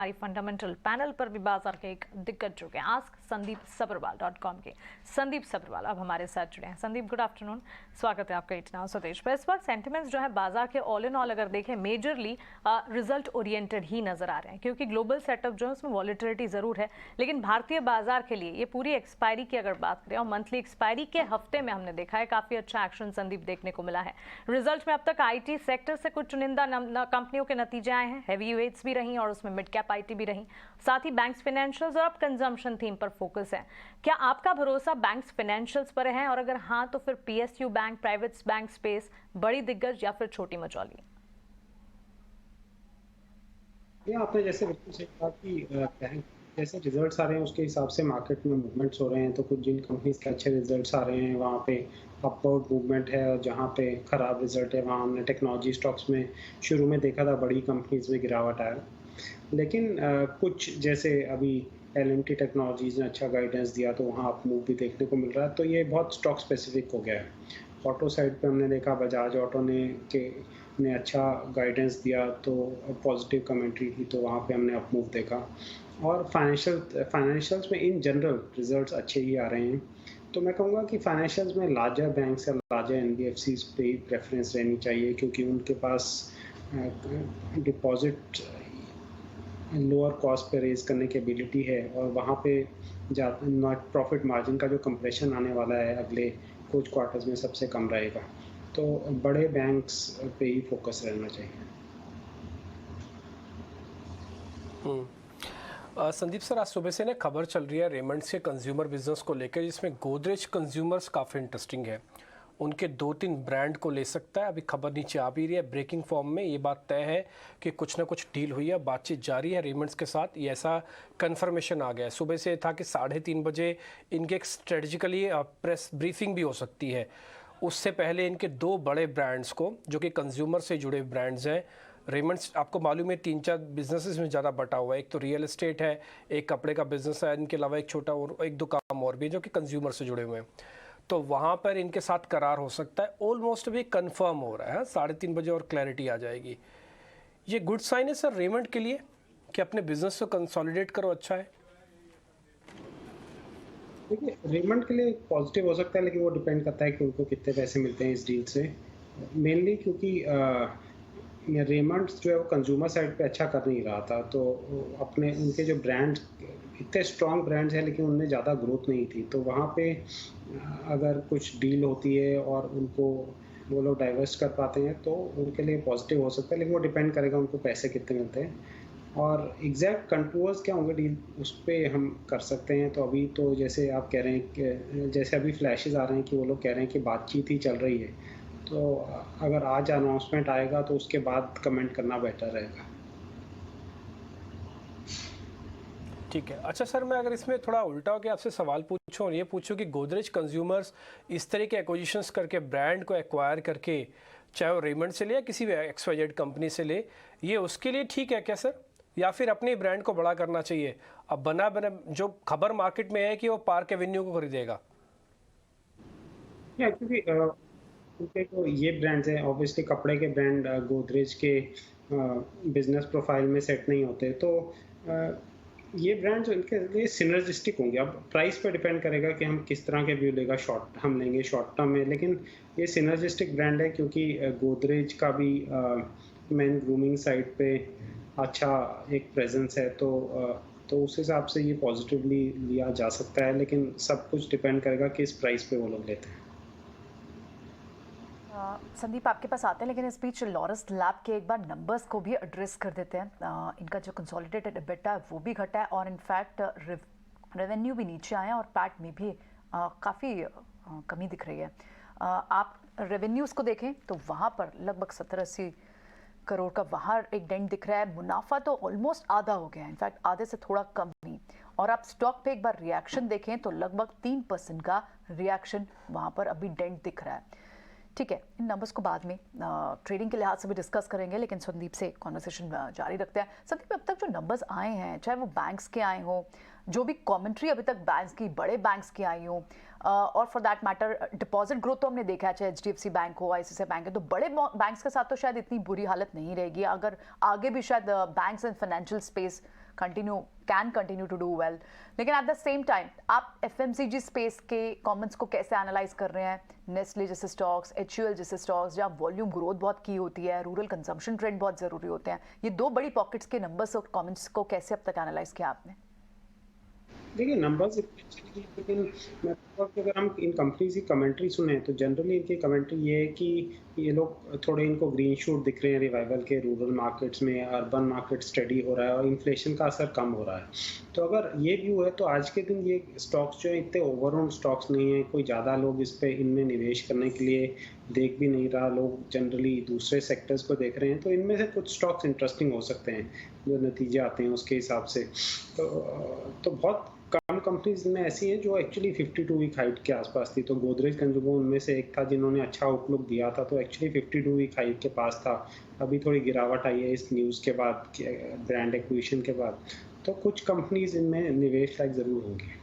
हमारी fundamental panel पर भी बाजार के एक दिग्गज जुड़ गए आस्क संदीप सब्रवाल के संदीप सब्रवाल अब हमारे साथ जुड़े हैं। संदीप, गुड आफ्टरनून, स्वागत है आपका ईट नाउ स्वदेश पर। इस वक्त सेंटिमेंट्स जो है बाजार के ऑल इन ऑल अगर देखें मेजरली रिजल्ट ओरिएंटेड ही नजर आ रहे हैं, क्योंकि ग्लोबल सेटअप जो है उसमें वॉलिटिलिटी जरूर है, लेकिन भारतीय बाजार के लिए ये पूरी एक्सपायरी की अगर बात करें और मंथली एक्सपायरी के हफ्ते में हमने देखा है काफी अच्छा एक्शन संदीप देखने को मिला है। रिजल्ट में अब तक आईटी सेक्टर से कुछ चुनिंदा कंपनियों के नतीजे आए हैं, हैवी वेट्स भी रही और उसमें मिड कैप आईटी भी रही, साथ ही बैंक्स फाइनेंशियल्स और अब कंजम्पशन थीम पर फोकस है। क्या आपका भरोसा बैंक्स फाइनेंशियल्स पर है, और अगर हाँ तो फिर PSU bank, private bank space, बड़ी दिग्गज या फिर छोटी मचौली? ये आपने जैसे बिल्कुल सही कहा कि बैंक जैसे रिजल्ट्स आ रहे हैं उसके हिसाब से मार्केट में मूवमेंट्स हो रहे हैं। तो कुछ जिन कंपनीज के अच्छे रिजल्ट्स आ रहे हैं वहाँ पे अपवर्ड मूवमेंट है, और जहाँ पे खराब रिजल्ट है वहाँ हमने टेक्नोलॉजी स्टॉक्स में शुरू में देखा था बड़ी कंपनीज में गिरावट आया। लेकिन कुछ जैसे अभी एल&टी टेक्नोलॉजीज ने अच्छा गाइडेंस दिया तो वहाँ अप मूव भी देखने को मिल रहा है। तो ये बहुत स्टॉक स्पेसिफिक हो गया है। ऑटो साइड पे हमने देखा बजाज ऑटो ने अच्छा गाइडेंस दिया तो पॉजिटिव कमेंट्री थी, तो वहाँ पे हमने अप मूव देखा। और फाइनेंशियल्स में इन जनरल रिजल्ट्स अच्छे ही आ रहे हैं। तो मैं कहूँगा कि फाइनेंशियल्स में लार्जर बैंक्स या लार्जर एनबीएफसीज पे ही प्रेफरेंस रहनी चाहिए, क्योंकि उनके पास डिपॉजिट लोअर कॉस्ट पे रेज करने की एबिलिटी है, और वहाँ पे नेट प्रॉफिट मार्जिन का जो कंप्रेशन आने वाला है अगले कुछ क्वार्टर्स में सबसे कम रहेगा। तो बड़े बैंक्स पे ही फोकस रहना चाहिए। संदीप सर, आज सुबह से ना खबर चल रही है रेमंड्स के कंज्यूमर बिजनेस को लेकर, जिसमें गोदरेज कंज्यूमर्स काफ़ी इंटरेस्टिंग है। उनके 2-3 ब्रांड को ले सकता है। अभी खबर नीचे आ भी रही है ब्रेकिंग फॉर्म में, ये बात तय है कि कुछ ना कुछ डील हुई है, बातचीत जारी है रेमंड्स के साथ, ये ऐसा कन्फर्मेशन आ गया है। सुबह से था कि 3:30 बजे इनके एक स्ट्रेटजिकली प्रेस ब्रीफिंग भी हो सकती है। उससे पहले इनके 2 बड़े ब्रांड्स को, जो कि कंज्यूमर से जुड़े ब्रांड्स हैं, रेमंड्स आपको मालूम है 3-4 बिजनेसेस में ज़्यादा बटा हुआ है। एक तो रियल एस्टेट है, एक कपड़े का बिजनेस है, इनके अलावा एक छोटा और 1-2 काम और भी जो कि कंज्यूमर से जुड़े हुए हैं। तो वहाँ पर इनके साथ करार हो सकता है, ऑलमोस्ट भी कंफर्म हो रहा है। 3:30 बजे और क्लैरिटी आ जाएगी। ये गुड साइन है सर रेमंड के लिए कि अपने बिजनेस को कंसोलिडेट करो, अच्छा है। देखिए, रेमंड के लिए पॉजिटिव हो सकता है, लेकिन वो डिपेंड करता है कि उनको कितने पैसे मिलते हैं इस डील से। मेनली क्योंकि रेमंड्स जो है वो कंज्यूमर साइड पे अच्छा कर नहीं रहा था, तो अपने उनके जो ब्रांड्स इतने स्ट्रॉन्ग ब्रांड्स हैं लेकिन उनमें ज़्यादा ग्रोथ नहीं थी। तो वहाँ पे अगर कुछ डील होती है और उनको वो लोग डाइवर्स कर पाते हैं तो उनके लिए पॉजिटिव हो सकता है, लेकिन वो डिपेंड करेगा उनको पैसे कितने मिलते हैं और एग्जैक्ट कंटूर्स क्या होंगे डील, उस पर हम कर सकते हैं। तो अभी तो जैसे आप कह रहे हैं कि जैसे अभी फ्लैशेस आ रहे हैं कि वो लोग कह रहे हैं कि बातचीत ही चल रही है, तो अगर आज अनाउंसमेंट आएगा तो उसके बाद कमेंट करना बेटर रहेगा। ठीक है। अच्छा सर, मैं अगर इसमें थोड़ा उल्टा होकर आपसे सवाल पूछूं और ये पूछूं कि गोदरेज कंज्यूमर्स इस तरह के एक्विजिशंस करके, ब्रांड को एक्वायर करके, चाहे वो रेमंड से ले या किसी भी XYZ कंपनी से ले, ये उसके लिए ठीक है क्या सर, या फिर अपने ब्रांड को बड़ा करना चाहिए? अब बना जो खबर मार्केट में है कि वो पार्क एवेन्यू को खरीदेगा। क्योंकि उनके जो ये ब्रांड्स हैं, ऑब्वियसली कपड़े के ब्रांड गोदरेज के बिजनेस प्रोफाइल में सेट नहीं होते, तो ये ब्रांड्स उनके लिए सिनर्जिस्टिक होंगे। अब प्राइस पर डिपेंड करेगा कि हम किस तरह के व्यू लेगा, हम लेंगे शॉर्ट टर्म में, लेकिन ये सिनर्जिस्टिक ब्रांड है क्योंकि गोदरेज का भी मेन ग्रूमिंग साइड पे अच्छा एक प्रेजेंस है। तो उस हिसाब से ये पॉजिटिवली लिया जा सकता है, लेकिन सब कुछ डिपेंड करेगा किस प्राइस पे वो लोग लेते हैं। संदीप आपके पास आते हैं, लेकिन इस बीच लॉरस लैब के एक बार नंबर्स को भी एड्रेस कर देते हैं। इनका जो कंसोलिडेटेड एबिटा है वो भी घटा है और इनफैक्ट रेवेन्यू भी नीचे आए हैं और पैट में भी काफ़ी कमी दिख रही है। आप रेवेन्यूज़ को देखें तो वहाँ पर लगभग 70-80 करोड़ का वहाँ एक डेंट दिख रहा है। मुनाफा तो ऑलमोस्ट आधा हो गया है, इनफैक्ट आधे से थोड़ा कम ही। और आप स्टॉक पे एक बार रिएक्शन देखें तो लगभग 3% का रिएक्शन वहाँ पर अभी डेंट दिख रहा है। ठीक है, इन नंबर्स को बाद में ट्रेडिंग के लिहाज से भी डिस्कस करेंगे, लेकिन संदीप से कॉन्वर्सेशन जारी रखते हैं। संदीप, अब तक जो नंबर्स आए हैं, चाहे वो बैंक्स के आए हों, जो भी कमेंट्री अभी तक बैंक्स की, बड़े बैंक्स की आई हों, और for that matter deposit growth तो हमने देखा है, चाहे HDFC बैंक हो, ICICI बैंक है, तो बड़े बैंक्स के साथ तो शायद इतनी बुरी हालत नहीं रहेगी। अगर आगे भी शायद banks and financial space can continue to do well, लेकिन एट द सेम टाइम आप एफएमसीजी स्पेस के कमेंट्स को कैसे एनालाइज कर रहे हैं? नेस्ले जैसे स्टॉक्स, HUL जैसे स्टॉक्स जहाँ वॉल्यूम ग्रोथ बहुत की होती है, रूरल कंजम्पशन ट्रेंड बहुत ज़रूरी होते हैं, ये दो बड़ी पॉकेट्स के नंबर्स और कमेंट्स को कैसे अब तक एनालाइज किया आपने? देखिए नंबर्स इतने अच्छे नहीं हैं, लेकिन मैं कहूँगा कि अगर हम इन कंपनीज की कमेंट्री सुने तो जनरली इनकी कमेंट्री ये है कि ये लोग थोड़े इनको ग्रीन शूट दिख रहे हैं रिवाइवल के, रूरल मार्केट्स में अर्बन मार्केट स्टडी हो रहा है और इन्फ्लेशन का असर कम हो रहा है। तो अगर ये व्यू है तो आज के दिन ये स्टॉक्स जो है इतने ओवरऑल स्टॉक्स नहीं है, कोई ज़्यादा लोग इस पे इनमें निवेश करने के लिए देख भी नहीं रहा, लोग जनरली दूसरे सेक्टर्स को देख रहे हैं। तो इनमें से कुछ स्टॉक्स इंटरेस्टिंग हो सकते हैं जो नतीजे आते हैं उसके हिसाब से। तो बहुत कम कंपनीज में ऐसी हैं जो एक्चुअली 52 वीक हाइट के आसपास थी। तो गोदरेज कंज्यूमर उनमें से एक था जिन्होंने अच्छा आउटलुक दिया था, तो एक्चुअली 52 वीक हाइट के पास था। अभी थोड़ी गिरावट आई है इस न्यूज़ के बाद, ब्रांड एक्विजिशन के बाद। तो कुछ कंपनीज इनमें निवेश लायक ज़रूर होंगी।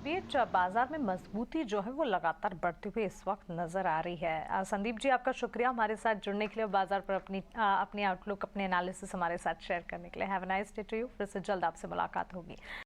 बीच बाजार में मजबूती जो है वो लगातार बढ़ती हुई इस वक्त नजर आ रही है। संदीप जी आपका शुक्रिया हमारे साथ जुड़ने के लिए, बाजार पर अपनी आउटलुक, अपने एनालिसिस हमारे साथ शेयर करने के लिए। Have a nice day to you. फिर से जल्द आपसे मुलाकात होगी।